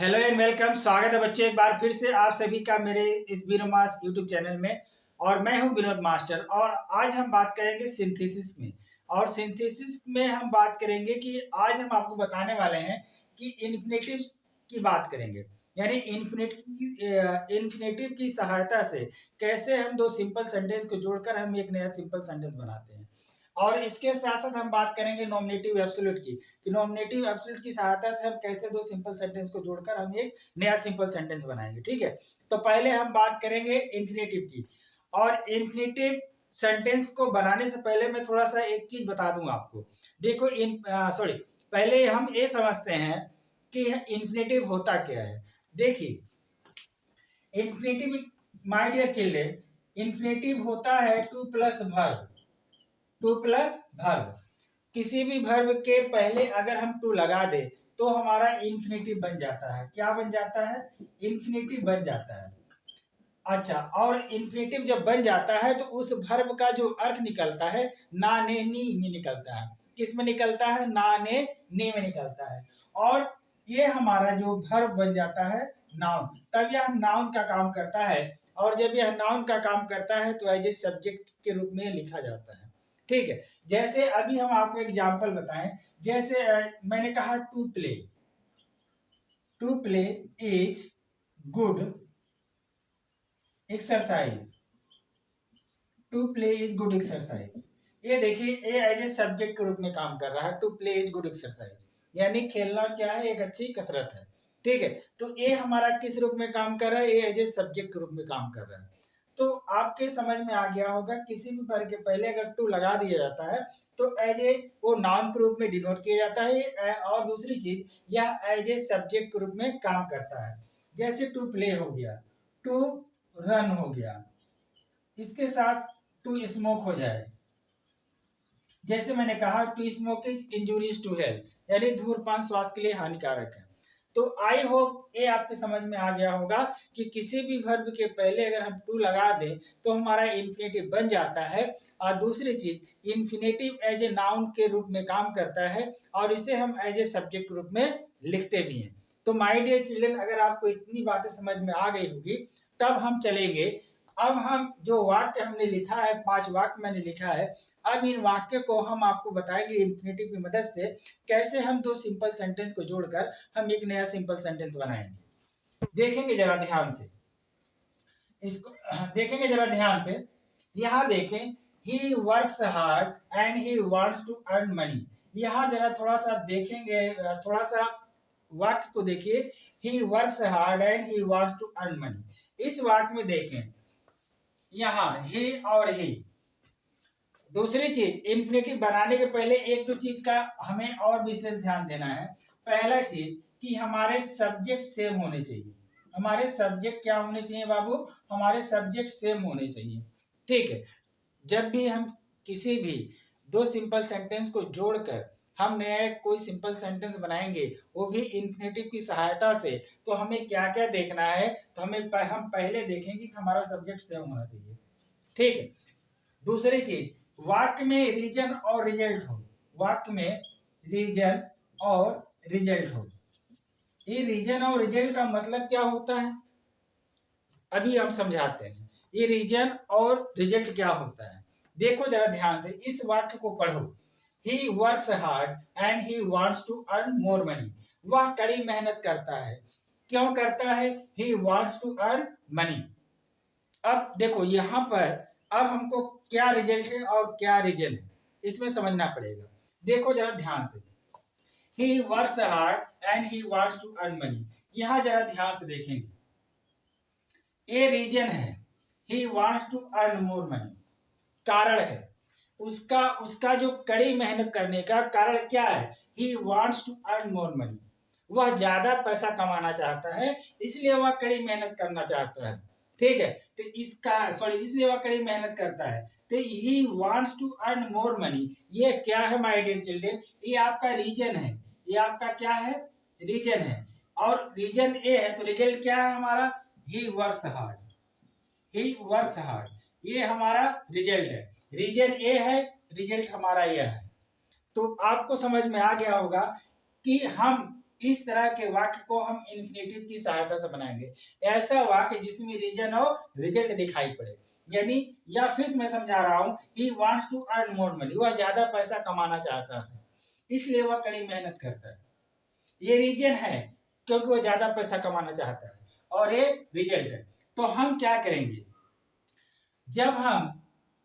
Hello and welcome. स्वागत है बच्चों एक बार फिर से आप सभी का मेरे इस विनोद यूट्यूब चैनल में। और मैं हूं विनोद मास्टर और आज हम बात करेंगे सिंथेसिस में। और सिंथेसिस में हम बात करेंगे कि आज हम आपको बताने वाले हैं कि इन्फिनेटिव्स की बात करेंगे। यानी इन्फिनेटिव की सहायता से कैसे हम दो सिंपल सेंटेंस को जोड़कर हम एक नया सिंपल सेंटेंस बनाते हैं। और इसके साथ साथ हम बात करेंगे नॉमिनेटिव एब्सोल्यूट की कि नॉमिनेटिव एब्सोल्यूट की सहायता से हम कैसे दो सिंपल सेंटेंस को जोड़कर हम एक नया सिंपल सेंटेंस बनाएंगे। ठीक है, तो पहले हम बात करेंगे इन्फिनेटिव की। और इन्फिनेटिव सेंटेंस को बनाने से पहले मैं थोड़ा सा एक चीज बता दूंगा आपको। देखो पहले हम ये समझते हैं कि इन्फिनेटिव होता क्या है। देखिए infinitive, my dear children, infinitive होता है to plus verb. To plus verb, किसी भी वर्ब के पहले अगर हम टू लगा दे तो हमारा इन्फिनेटिव बन जाता है। क्या बन जाता है? इन्फिनेटिव बन जाता है। अच्छा, और इन्फिनेटिव जब बन जाता है तो उस वर्ब का जो अर्थ निकलता है ना ने नी में निकलता है। किस में निकलता है? ना ने नी में निकलता है। और ये हमारा जो वर्ब बन जाता है नाउन, तब यह नाउन का काम करता है। और जब यह नाउन का काम करता है तो एज ए सब्जेक्ट के रूप में लिखा जाता है। ठीक है, जैसे अभी हम आपको एग्जांपल बताएं। जैसे मैंने कहा to play. To play is good exercise. To play is good exercise, ये देखिए ये एज ए सब्जेक्ट के रूप में काम कर रहा है। To play is good exercise यानी खेलना क्या है? एक अच्छी कसरत है। ठीक है, तो ये हमारा किस रूप में काम कर रहा है? ये एज ए सब्जेक्ट के रूप में काम कर रहा है। तो आपके समझ में आ गया होगा, किसी भी वर्ग के पहले अगर टू लगा दिया जाता है तो एज ए वो नाउन के रूप में डिनोट किया जाता है। और दूसरी चीज यह एज ए सब्जेक्ट के रूप में काम करता है। जैसे टू प्ले हो गया, टू रन हो गया, इसके साथ टू स्मोक हो जाए। जैसे मैंने कहा to smoking injuries to health, यानी धूम्रपान स्वास्थ्य के लिए हानिकारक है। तो आई होप ये आपके समझ में आ गया होगा कि किसी भी वर्ब के पहले अगर हम टू लगा दें तो हमारा इन्फिनेटिव बन जाता है। और दूसरी चीज, इन्फिनेटिव एज ए नाउन के रूप में काम करता है और इसे हम एज ए सब्जेक्ट के रूप में लिखते भी हैं। तो माय डियर चिल्ड्रन, अगर आपको इतनी बातें समझ में आ गई होगी तब हम चलेंगे। अब हम जो वाक्य हमने लिखा है, 5 वाक्य मैंने लिखा है, अब इन वाक्य को हम आपको बताएंगे इन्फिनेटिव की मदद से कैसे हम दो सिंपल सेंटेंस को जोड़कर हम एक नया सिंपल सेंटेंस बनाएंगे। देखेंगे जरा ध्यान से, इसको देखेंगे जरा ध्यान से। यहाँ देखें, he works hard and he wants to earn money. यहाँ जरा थोड़ा सा देखेंगे, थोड़ा सा वाक्य को देखिए। He works hard and he wants to earn money. इस वाक्य में देखें, यहाँ ही और ही। दूसरी चीज, इन्फिनेटिव बनाने के पहले एक दो चीज का हमें और विशेष ध्यान देना है। पहला चीज कि हमारे सब्जेक्ट सेम होने चाहिए। हमारे सब्जेक्ट क्या होने चाहिए बाबू? हमारे सब्जेक्ट सेम होने चाहिए। ठीक है, जब भी हम किसी भी दो सिंपल सेंटेंस को जोड़कर हम नया कोई सिंपल सेंटेंस बनाएंगे, वो भी इन्फिनेटिव की सहायता से, तो हमें क्या क्या देखना है? तो हम पहले देखेंगे कि हमारा सब्जेक्ट सेम होना चाहिए। ठीक है, दूसरी चीज, वाक्य में रीजन और रिजल्ट हो। वाक्य में रीजन और रिजल्ट हो। ये रीजन और रिजल्ट का मतलब क्या होता है अभी हम समझाते हैं। ये रीजन और रिजल्ट क्या होता है, देखो जरा ध्यान से, इस वाक्य को पढ़ो। He works hard and he wants to earn more money. वह कड़ी मेहनत करता है। क्यों करता है? He wants to earn money. अब देखो यहाँ पर, अब हमको क्या रिजल्ट है और क्या रीजन है इसमें समझना पड़ेगा। देखो जरा ध्यान से, he works hard and he wants to earn money. यहाँ जरा ध्यान से देखेंगे, ये रीजन है, he wants to earn more money कारण है। उसका उसका जो कड़ी मेहनत करने का कारण क्या है? He wants to earn more money. वह ज्यादा पैसा कमाना चाहता है, इसलिए वह कड़ी मेहनत करना चाहता है। ठीक है, तो इसलिए वह कड़ी मेहनत करता है। तो he wants to earn more money, ये क्या है माय डियर चिल्ड्रन? ये आपका रीजन है। ये आपका क्या है? रीजन है। और रीजन ए है तो रिजल्ट क्या है हमारा? ही वर्क्स हार्ड। ही वर्क्स हार्ड, ये हमारा रिजल्ट है। रीजन ए है, रिजल्ट हमारा यह है। तो आपको समझ में आ गया होगा कि हम इस तरह के वाक्य को हम इन्फिनेटिव की सहायता से बनाएंगे। ऐसा वाक्य जिसमें रीजन और रिजल्ट दिखाई पड़े, यानी या फिर मैं समझा रहा हूं, he wants to earn more money, वह ज्यादा पैसा कमाना चाहता है, इसलिए वह कड़ी मेहनत करता है। ये रीजन है क्योंकि वह ज्यादा पैसा कमाना चाहता है, और ये रिजल्ट है। तो हम क्या करेंगे, जब हम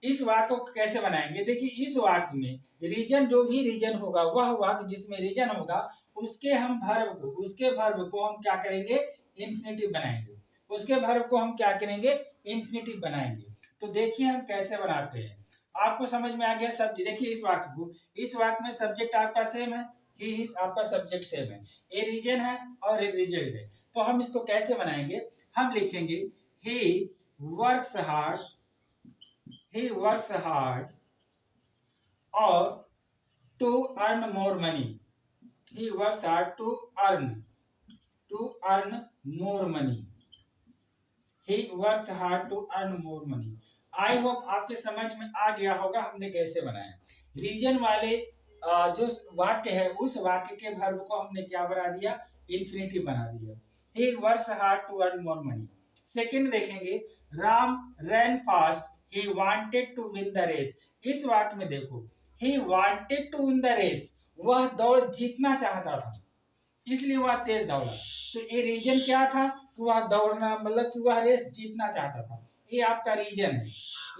इस वाक्य को कैसे बनाएंगे, देखिए इस वाक्य में रीजन, जो भी रीजन होगा, वह वाक्य जिसमें रीजन होगा उसके वर्ब को हम क्या करेंगे, इंफिनिटिव बनाएंगे। उसके वर्ब को हम क्या करेंगे, इंफिनिटिव बनाएंगे। तो देखिए हम कैसे बनाते हैं, आपको समझ में आ गया। सब देखिए इस वाक्य में सब्जेक्ट आपका सेम है, ही इज आपका सब्जेक्ट सेम है, ए रीजन है और एक रिजल्ट है। तो हम इसको कैसे बनाएंगे, हम लिखेंगे ही works hard, he works hard or to earn more money, he works hard to earn more money, he works hard to earn more money। I hope आपके समझ में आ गया होगा हमने कैसे बनाया। रीजन वाले जो वाक्य है उस वाक्य के वर्ब को हमने क्या बना दिया, इंफिनिटिव बना दिया। he works hard to earn more money। Second देखेंगे, Ram ran fast, he wanted to win the race। इस वाक्य में देखो, he wanted to win the race, वह दौड़ जीतना चाहता था, इसलिए वह तेज दौड़ा। तो ये रीजन क्या था, वह दौड़ना, मतलब कि वह रेस जीतना चाहता था। ये आपका रीजन है,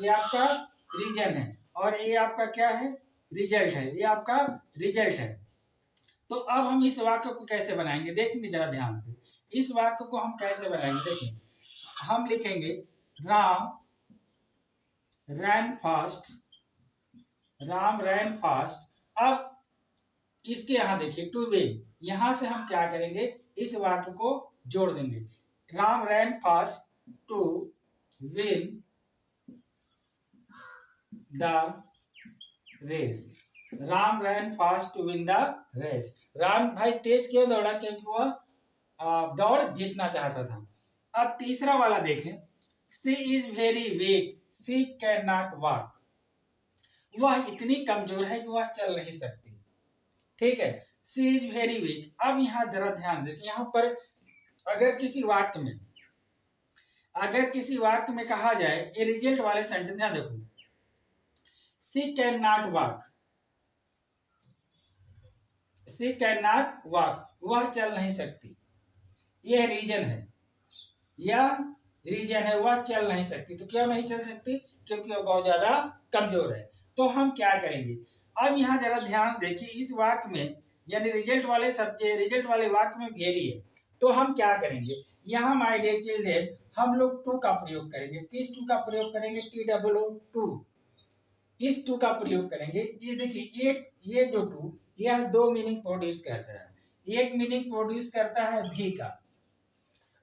ये आपका रीजन है, और ये आपका क्या है, रिजल्ट है, ये आपका रिजल्ट है। तो अब हम इस वाक्य को कैसे बनाएंगे, देखेंगे जरा ध्यान से। इस वाक्य को हम कैसे बनाएंगे, देखिए हम लिखेंगे Ram ran fast, Ram ran fast. अब इसके यहां देखिए टू विन, यहां से हम क्या करेंगे, इस वाक्य को जोड़ देंगे, Ram ran fast to win the race, Ram ran fast to win the race. Ram भाई तेज क्यों दौड़ा, क्योंकि वह दौड़ जीतना चाहता था। अब तीसरा वाला देखें, she is very weak, she can not walk, वह इतनी कमजोर है कि वह चल नहीं सकती। ठीक है, सी इज वेरी वीक। अब यहां जरा ध्यान दें, यहां पर अगर किसी वाक्य में कहा जाए, ये रिजल्ट वाले सेंटेंस ध्यान देखो, she can not walk, she can not walk, वह चल नहीं सकती, यह रीजन है, वह चल नहीं सकती। तो क्यों नहीं चल सकती, क्योंकि वह बहुत ज्यादा कमजोर है। तो हम क्या करेंगे, अब यहाँ जरा ध्यान देखिए, इस वाक्य में यानी रिजल्ट वाले वाक्य में वेरी है, तो हम क्या करेंगे, यहाँ माय डियर चिल्ड्रन हम लोग टू का प्रयोग करेंगे। किस टू का प्रयोग करेंगे, TOO, इस टू का प्रयोग करेंगे। ये देखिए ये जो टू, यह दो मीनिंग प्रोड्यूस करता है। एक मीनिंग प्रोड्यूस करता है भी का,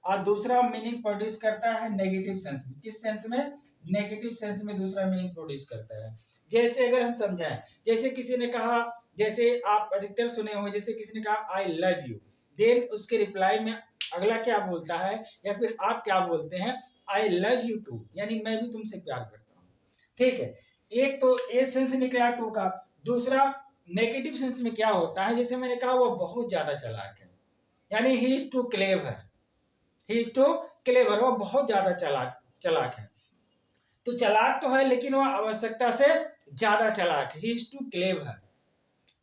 और दूसरा मीनिंग प्रोड्यूस करता है नेगेटिव सेंस में। किस सेंस में, नेगेटिव सेंस में दूसरा मीनिंग प्रोड्यूस करता है। जैसे अगर हम समझाएं, जैसे किसी ने कहा, जैसे आप अधिकतर सुने होंगे, जैसे किसी ने कहा आई लव यू, देन उसके रिप्लाई में अगला क्या बोलता है, या फिर आप क्या बोलते हैं, आई लव यू टू, यानी मैं भी तुमसे प्यार करता हूँ। ठीक है, एक तो ए सेंस निकला टू का। दूसरा नेगेटिव सेंस में क्या होता है, जैसे मैंने कहा वो बहुत ज्यादा चालाक है, यानी he is too clever, he is too clever, वो बहुत ज्यादा चालाक है। तो चालाक तो है, लेकिन वह आवश्यकता से ज्यादा चालाक है, ही इज टू क्लेवर।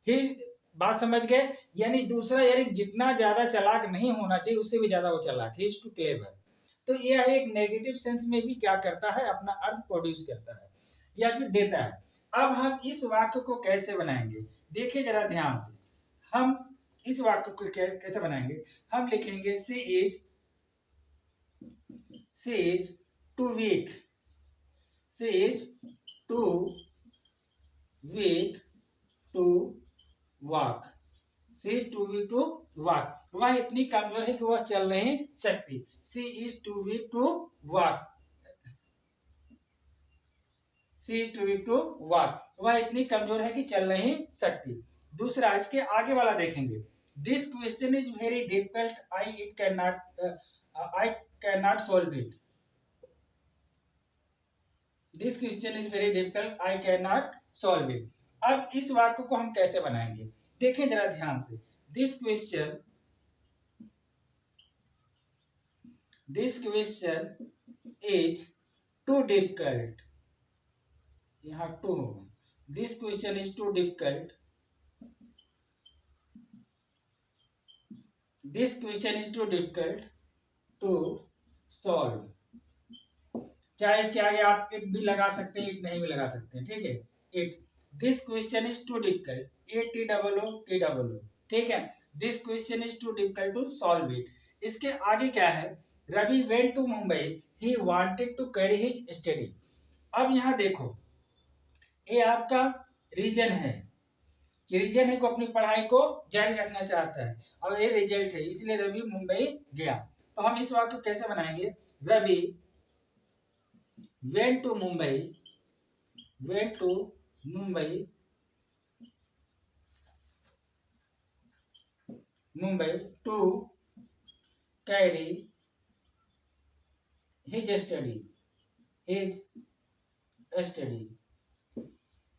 ही, बात समझ गए, यानी दूसरा, यानी जितना ज्यादा चालाक नहीं होना चाहिए उससे भी ज्यादा वो चालाक, ही इज टू क्लेवर। तो यह एक नेगेटिव सेंस में भी क्या करता है, अपना अर्थ प्रोड्यूस करता है या फिर देता है। अब हम इस वाक्य को कैसे बनाएंगे, देखिए जरा ध्यान से, हम इस वाक्य को कैसे बनाएंगे, हम लिखेंगे she is too weak, she is too weak to walk, she is too weak to walk, वह इतनी कमजोर है कि वह चल नहीं सकती। She is too weak to walk, she is too weak to walk, वह इतनी कमजोर है कि चल नहीं सकती। दूसरा, इसके आगे वाला देखेंगे, this question is very difficult, I can not solve it, this question is very difficult, I can not solve it. अब इस वाक्य को हम कैसे बनाएंगे, देखें जरा ध्यान से, this question this question is too difficult, यहाँ टू होगा, this question is too difficult, this question is too difficult to solve. चाहे इसके आगे आप इट भी लगा सकते हैं, इट नहीं भी लगा सकते हैं, ठीक है। It, this question is too difficult, ATOO, ठीक है। This question is too difficult to solve it. इसके आगे क्या है, Ravi went to Mumbai, he wanted to carry his study. अब यहाँ देखो, ये आपका रीजन है, कि रीजन है को अपनी पढ़ाई को जारी रखना चाहता है, और ये रिजल्ट है, इसलिए रवि मुंबई गया। तो हम इस वाक्य को कैसे बनाएंगे, Ravi went to Mumbai, went to Mumbai, Mumbai to carry his study, his study।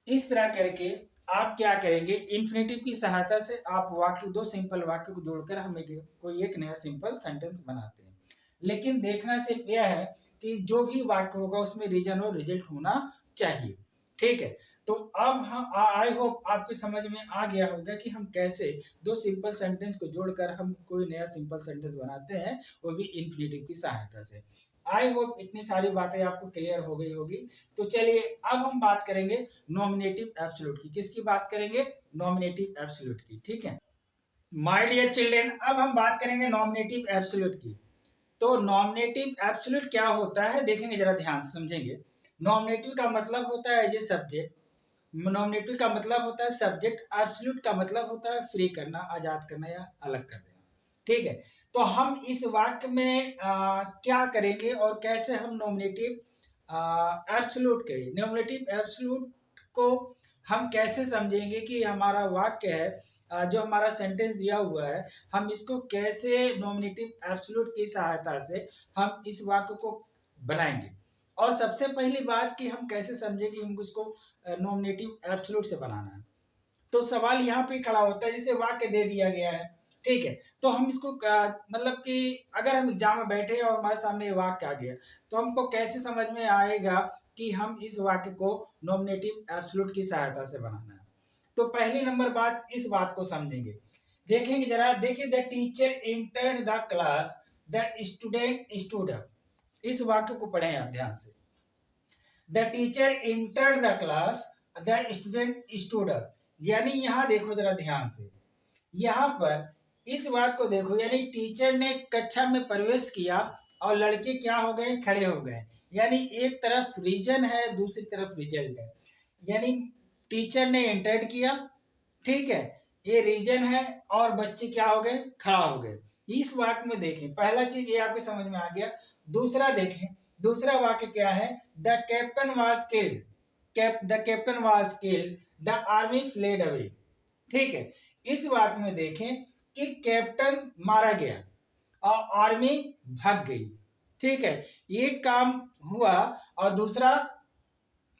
इस तरह करके आप क्या करेंगे, इन्फिनेटिव की सहायता से आप वाक्य, दो सिंपल वाक्य को जोड़कर हम कोई एक नया सिंपल सेंटेंस बनाते हैं। लेकिन देखना सिर्फ यह है कि जो भी वाक्य होगा उसमें रीजन और रिजल्ट होना चाहिए, ठीक है। तो अब हम, आई होप आपकी समझ में आ गया होगा कि हम कैसे दो सिंपल सेंटेंस को जोड़कर हम कोई नया सिंपल सेंटेंस बनाते हैं, वो भी इन्फिनेटिव की सहायता से। आई होप इतनी सारी बातें आपको क्लियर हो गई होगी। तो चलिए अब हम बात करेंगे नॉमिनेटिव एब्सोल्यूट की। किसकी बात करेंगे, नॉमिनेटिव एब्सोल्यूट की, ठीक है। माय डियर चिल्ड्रन, अब हम बात करेंगे नॉमिनेटिव एब्सोल्यूट की। तो नॉमिनेटिव एब्सोल्यूट क्या होता है, देखेंगे जरा ध्यान से समझेंगे। नॉमिनेटिव का मतलब होता है एज ए सब्जेक्ट, नॉमिनेटिव का मतलब होता है सब्जेक्ट, एब्सोल्यूट का मतलब होता है फ्री करना, आजाद करना या अलग कर देना, ठीक है। तो हम इस वाक्य में क्या करेंगे और कैसे हम नॉमिनेटिव एब्सोल्यूट के, नॉमिनेटिव एब्सोल्यूट को हम कैसे समझेंगे कि हमारा वाक्य है, जो हमारा सेंटेंस दिया हुआ है, हम इसको कैसे नॉमिनेटिव एब्सोल्यूट की सहायता से हम इस वाक्य को बनाएंगे। और सबसे पहली बात कि हम कैसे समझें कि हम उसको नॉमिनेटिव एब्सोल्यूट से बनाना है। तो सवाल यहाँ पे खड़ा होता है, जैसे वाक्य दे दिया गया है, ठीक है। तो हम इसको मतलब कि अगर हम एग्जाम में बैठे और हमारे सामने ये वाक्य आ गया, तो हमको कैसे समझ में आएगा कि हम इस वाक्य को नॉमिनेटिव एब्सोल्यूट की सहायता से बनाना है। तो पहली नंबर बात, इस बात को समझेंगे। देखेंगे जरा, देखिए, the teacher entered the class, the student stood up. इस वाक्य को पढ़ें आप ध्यान से। The teacher entered the class, the student stood up. यानी यहाँ देखो जरा ध्यान से, यहाँ पर इस वाक्य को देखो, यानी टीचर ने कक्षा में प्रवेश किया और लड़के क्या हो गए, खड़े हो गए। यानी एक तरफ रीजन है, दूसरी तरफ रिजल्ट है। यानी टीचर ने एंटर्ड किया, ठीक है, ये रीजन है, और बच्चे क्या हो गए, खड़ा हो गए। इस वाक्य में देखें, पहला चीज ये आपको समझ में आ गया। दूसरा देखें, दूसरा वाक्य क्या है, the captain was killed, the captain was killed, the army fled away, ठीक है। इस वाक्य में देखें कि कैप्टन मारा गया और आर्मी भाग गई, ठीक है। एक काम हुआ और दूसरा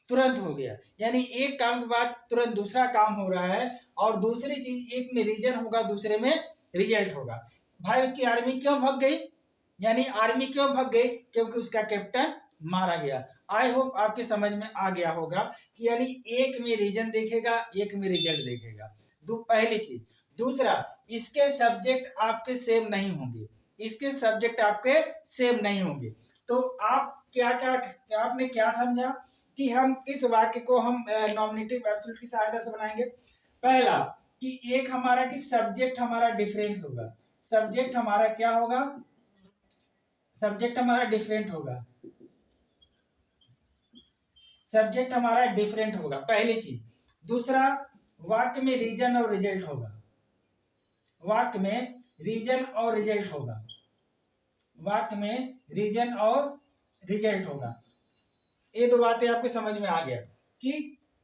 तुरंत हो गया, यानी एक काम के बाद तुरंत दूसरा काम हो रहा है। और दूसरी चीज, एक में रीजन होगा, दूसरे में रिजल्ट होगा। भाई उसकी आर्मी क्यों भाग गई, यानी आर्मी क्यों भाग गई, क्योंकि उसका कैप्टन मारा गया। आई होप आपके समझ में आ गया होगा कि यानी एक में रीजन देखेगा, एक में रिजल्ट देखेगा, पहली चीज। दूसरा, इसके सब्जेक्ट आपके सेम नहीं होंगे, इसके सब्जेक्ट आपके सेम नहीं होंगे। तो आप क्या क्या आपने क्या समझा कि हम किस वाक्य को हम नॉमिनेटिव एब्सोल्यूट की सहायता से बनाएंगे। पहला कि एक हमारा कि सब्जेक्ट हमारा डिफरेंस होगा, सब्जेक्ट हमारा क्या होगा, सब्जेक्ट हमारा डिफरेंट होगा, सब्जेक्ट हमारा डिफरेंट होगा, पहली चीज। दूसरा, वाक्य में रीजन और रिजल्ट होगा, वाक्य में रीजन और रिजल्ट होगा, वाक्य में रीजन और रिजल्ट होगा। ये दो बातें आपके समझ में आ गया कि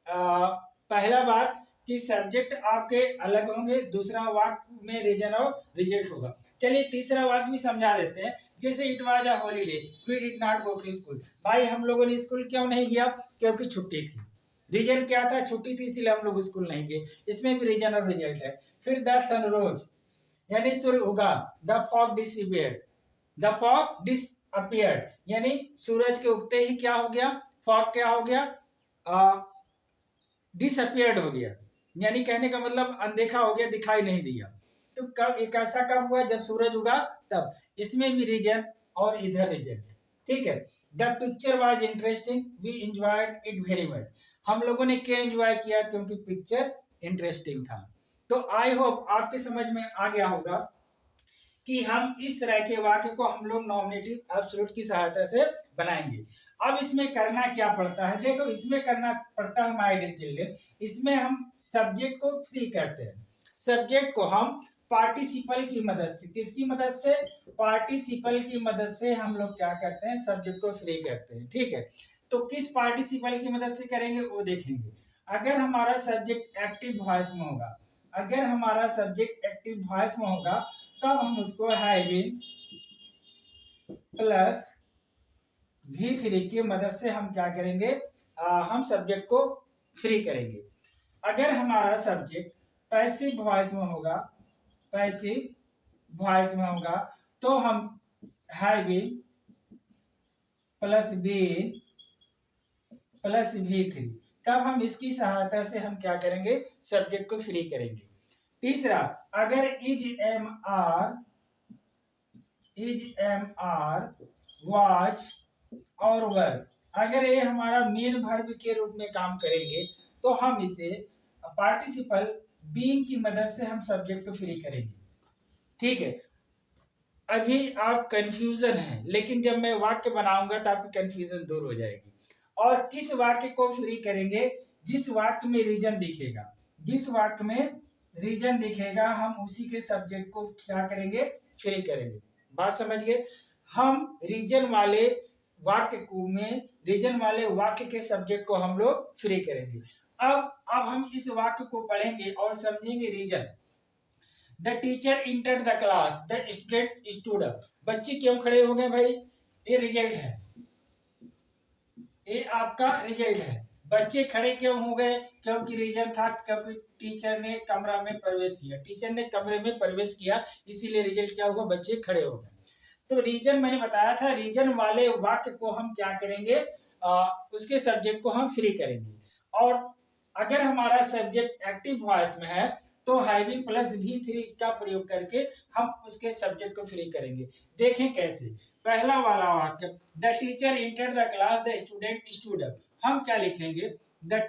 पहला बात कि सब्जेक्ट आपके अलग होंगे, दूसरा वाक्य में रीजन और रिजल्ट होगा। चलिए तीसरा वाक्य भी समझा देते हैं। जैसे it was a holiday, we did not go to school. भाई हम लोगों ने स्कूल क्यों नहीं गया, क्योंकि छुट्टी थी। रीजन क्या था, छुट्टी थी, इसलिए हम लोग स्कूल नहीं गए, इसमें भी रीजन और रिजल्ट है। फिर द सन रोज, यानी सूर्य उगा, the fog disappeared, the fog appeared, यानी सूरज के उगते ही क्या हो गया, फॉग क्या हो गया, डिसअपियर्ड हो गया, यानी कहने का मतलब अनदेखा हो गया, दिखाई नहीं दिया। तो कब एक ऐसा कब हुआ, जब सूरज उगा तब। इसमें भी रीजन और इधर रीजन है, ठीक है। The picture was interesting, we enjoyed it very much. हम लोगों ने क्यों एंजॉय किया, क्योंकि पिक्चर इंटरेस्टिंग था। तो आई होप आपके समझ में आ गया होगा कि हम इस तरह के वाक्य को हम लोग नॉमिनेटिव एब्सोल्यूट की सहायता से बनाएंगे। अब इसमें करना क्या पड़ता है, देखो इसमें करना पड़ता है माय डियर चिल्ड्रन, इसमें हम सब्जेक्ट को फ्री करते हैं। सब्जेक्ट को हम पार्टिसिपल की मदद से, किसकी मदद से, पार्टिसिपल की मदद से हम लोग क्या करते हैं, सब्जेक्ट को फ्री करते हैं, ठीक है। तो किस पार्टिसिपल की मदद से करेंगे वो देखेंगे। अगर हमारा सब्जेक्ट एक्टिव वॉइस में होगा, अगर हमारा सब्जेक्ट एक्टिव वॉइस में होगा तब हम उसको हैविंग प्लस V3 की मदद से हम क्या करेंगे, हम सब्जेक्ट को फ्री करेंगे। अगर हमारा सब्जेक्ट पैसिव वॉइस में होगा, पैसिव वॉइस में होगा तो हम having plus being plus V3, तब हम इसकी सहायता से हम क्या करेंगे, सब्जेक्ट को फ्री करेंगे। तीसरा, अगर इज एम आर वाच और वर्ब, अगर ये हमारा मेन वर्ब के रूप में काम करेंगे तो हम इसे पार्टिसिपल बीइंग की मदद से हम सब्जेक्ट को फ्री करेंगे, ठीक है। अभी आप कंफ्यूजन है, लेकिन जब मैं वाक्य बनाऊंगा तो आपकी कंफ्यूजन दूर हो जाएगी। और किस वाक्य को फ्री करेंगे, जिस वाक्य में रीजन दिखेगा, जिस वाक्य में रीजन दिखेगा हम उसी के सब्जेक्ट को क्या करेंगे, फ्री करेंगे। बात समझ गए। हम रीजन वाले वाक्य को में रीजन वाले वाक्य के सब्जेक्ट को हम लोग फ्री करेंगे। अब हम इस वाक्य को पढ़ेंगे और समझेंगे reason. The teacher entered the class, the student stood up. बच्चे क्यों खड़े हो गए भाई, ये रिजल्ट है, ये आपका रिजल्ट है। बच्चे खड़े क्यों हो गए, क्योंकि रीजन था, क्योंकि टीचर ने कमरा में प्रवेश किया, टीचर ने कमरे में प्रवेश किया, इसीलिए रिजल्ट क्या हुआ, बच्चे खड़े हो गए। तो रीजन मैंने बताया था, रीजन वाले वाक्य को हम क्या करेंगे, उसके सब्जेक्ट को हम फ्री करेंगे। और अगर हमारा सब्जेक्ट एक्टिव वॉइस में है तो हैविंग प्लस V3 का प्रयोग करके हम उसके सब्जेक्ट को फ्री करेंगे। देखें कैसे। पहला वाला वाक्य, the teacher entered the class, the student stood up, हम क्या लिखेंगे, द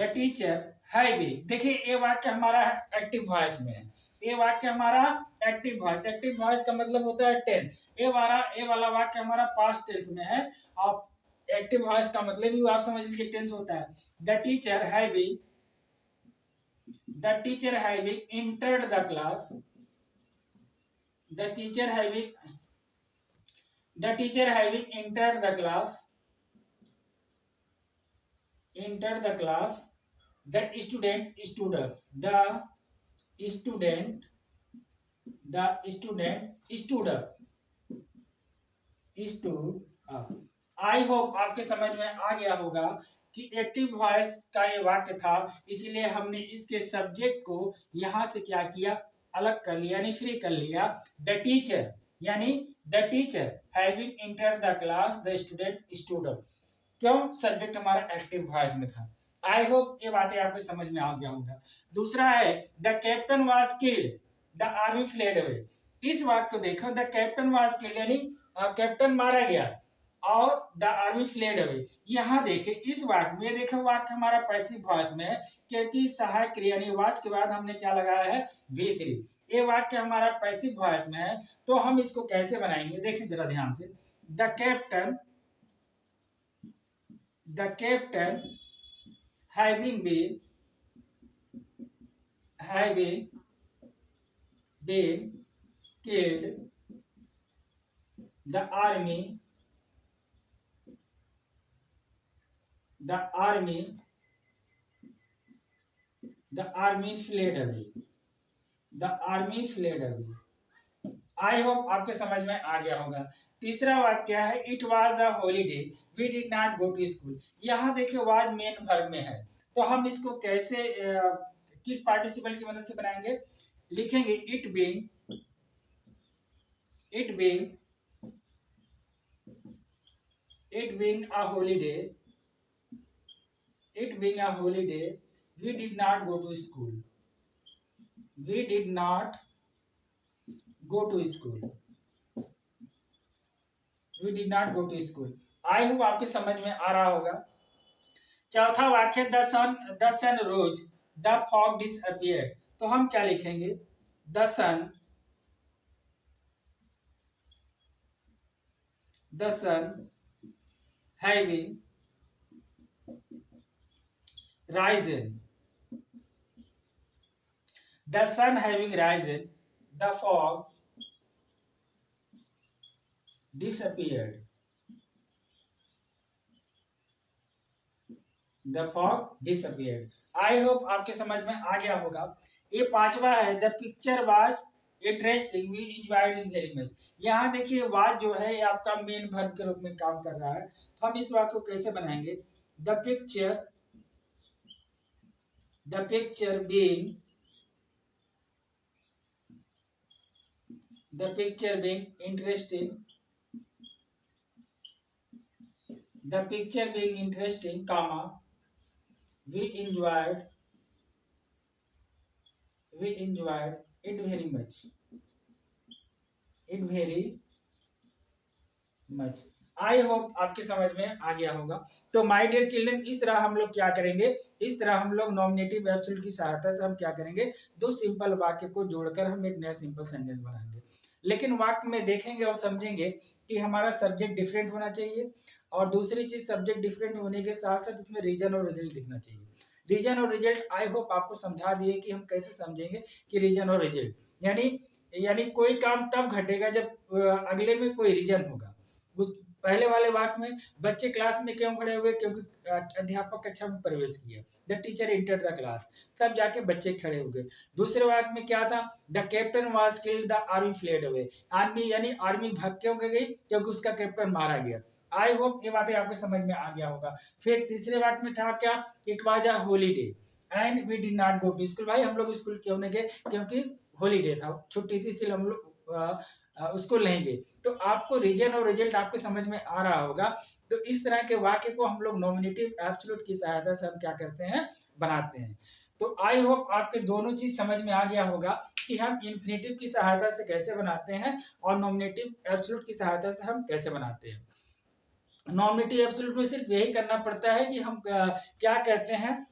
टीचर हैविंग। देखिए ये वाक्य हमारा एक्टिव वॉइस में है, ये वाक्य हमारा एक्टिव वॉइस, एक्टिव वॉइस का मतलब होता है टेंस। ये वाला वाक्य हमारा पास्ट टेंस में है, और एक्टिव वॉइस का मतलब भी आप समझ लीजिए टेंस होता है। The teacher having entered the class, the teacher having entered the class, the student stood up, the student stood up, I hope आपके समझ में आ गया होगा कि एक्टिव वॉइस का ये वाक्य था, इसीलिए हमने इसके सब्जेक्ट को यहां से क्या किया, अलग कर लिया, यानी फ्री कर लिया। द टीचर, यानी the teacher having entered the class, the student stood up, क्यों, सब्जेक्ट हमारा एक्टिव वॉइस में था। आई होप ये बातें आपको समझ में आ गया होगा। दूसरा है, the captain was killed, the army fled away. इस वाक्य को देखो, द कैप्टन वाज किल्ड यानी कैप्टन मारा गया, और द आर्मी फ्लेड अवे। यहाँ देखें इस वाक्य में, देखो वाक्य हमारा पैसिव वॉइस में है, क्योंकि सहायक क्रिया यानी वाच के बाद हमने क्या लगाया है, V3। ये वाक्य हमारा पैसिव वॉइस में है, तो हम इसको कैसे बनाएंगे, देखें जरा ध्यान से। The captain having been killed, the army fled away, I hope आपके समझ में आ गया होगा। तीसरा वाक्य है, it was a holiday we did not go to school. यहाँ देखिए वाज मेन वर्ब में है, तो हम इसको कैसे किस पार्टिसिपल की मदद से बनाएंगे, लिखेंगे it being It being a holiday, we did not go to school. We did not go to school. We did not go to school. I hope आपके समझ में आ रहा होगा। चौथा वाक्य the sun rose, the fog disappeared. तो हम क्या लिखेंगे? The sun having risen, the sun having risen, the fog disappeared. The fog disappeared. I hope आपके समझ में आ गया होगा। ये पांचवा है, the picture was interesting, we enjoyed it very much. यहाँ देखिए वाज जो है ये आपका मेन वर्ब के रूप में काम कर रहा है। तो हम इस वाक्य को कैसे बनाएंगे? The picture being interesting, comma, we enjoyed it very much. I hope आपके समझ में आ गया होगा। तो माय डियर चिल्ड्रन, इस तरह हम लोग क्या करेंगे? इस तरह हम लोग नॉमिनेटिव एब्सोल्यूट की सहायता से हम क्या करेंगे? दो सिंपल वाक्य को जोड़कर हम एक नया सिंपल सेंटेंस बनाएंगे। लेकिन वाक्य में देखेंगे और समझेंगे कि हमारा सब्जेक्ट डिफरेंट होना चाहिए, और दूसरी चीज सब्जेक्ट डिफरेंट होने के साथ साथ इसमें रीजन और रिजल्ट दिखना चाहिए। रीजन और रिजल्ट आई होप आपको समझा दिए कि हम कैसे समझेंगे कि रीजन और रिजल्ट यानी कोई काम तब घटेगा जब अगले में कोई रीजन होगा। पहले वाले वाक्य में बच्चे क्लास में क्यों खड़े हुए? क्योंकि अध्यापक कक्षा में प्रवेश किया, the teacher entered the class, तब जाके बच्चे खड़े हो गए। दूसरे वाक्य में क्या था? The captain was killed, the army fled away, army यानी आर्मी भाग क्यों गई? क्योंकि उसका कैप्टन मारा गया। आई होप ये बातें आपके समझ में आ गया होगा। फिर तीसरे वाक्य में था क्या? It was a holiday and we did not go to school. भाई हम लोग स्कूल क्यों नहीं गए? क्योंकि हॉलीडे था, छुट्टी थी, इसलिए हम लोग उसको लेंगे। तो आपको रीजन और रिजल्ट आपके समझ में आ रहा होगा। तो इस तरह के वाक्य को हम लोग नॉमिनेटिव एब्सोल्यूट की सहायता से हम क्या करते हैं? बनाते हैं। तो आई होप आपके दोनों चीज समझ में आ गया होगा कि हम इन्फिनेटिव की सहायता से कैसे बनाते हैं और नॉमिनेटिव एब्सोल्यूट की सहायता से हम कैसे बनाते हैं। नॉमिनेटिव एब्सोल्यूट में सिर्फ यही करना पड़ता है कि हम क्या करते हैं?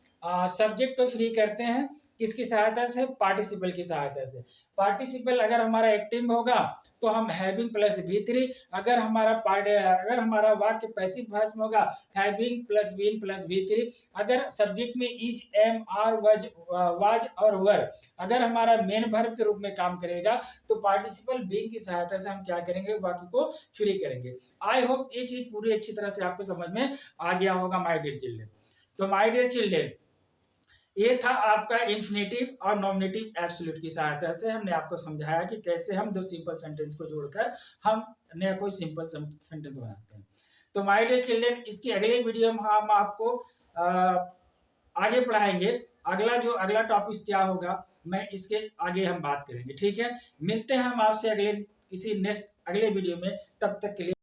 सब्जेक्ट को फ्री करते हैं, किसकी सहायता से? पार्टिसिपल की सहायता से। पार्टिसिपल अगर हमारा एक्टिव होगा तो हम हैविंग प्लस V3, अगर हमारा वाक्य पैसिव वॉइस में होगा having plus been plus V3, अगर सब्जेक्ट में इज, एम, आर, वाज और वर अगर हमारा मेन वर्ब के रूप में काम करेगा तो पार्टिसिपल बीइंग की सहायता से हम क्या करेंगे? वाक्य को फ्री करेंगे। आई होप ये चीज पूरी अच्छी तरह से आपको समझ में आ गया होगा माय डियर चिल्ड्रन। तो माय डियर चिल्ड्रन, ये था आपका इन्फिनेटिव और नॉमिनेटिव एब्सोल्यूट की सहायता से हमने आपको समझाया कि कैसे हम दो सिंपल सेंटेंस को जोड़कर हम नया कोई सिंपल सेंटेंस बनाते हैं। तो माय डियर चिल्ड्रन, इसकी अगले वीडियो में हम आपको आगे पढ़ाएंगे। अगला टॉपिक क्या होगा, मैं इसके आगे हम बात करेंगे। ठीक है, मिलते हैं हम आपसे अगले वीडियो में। तब तक के लिए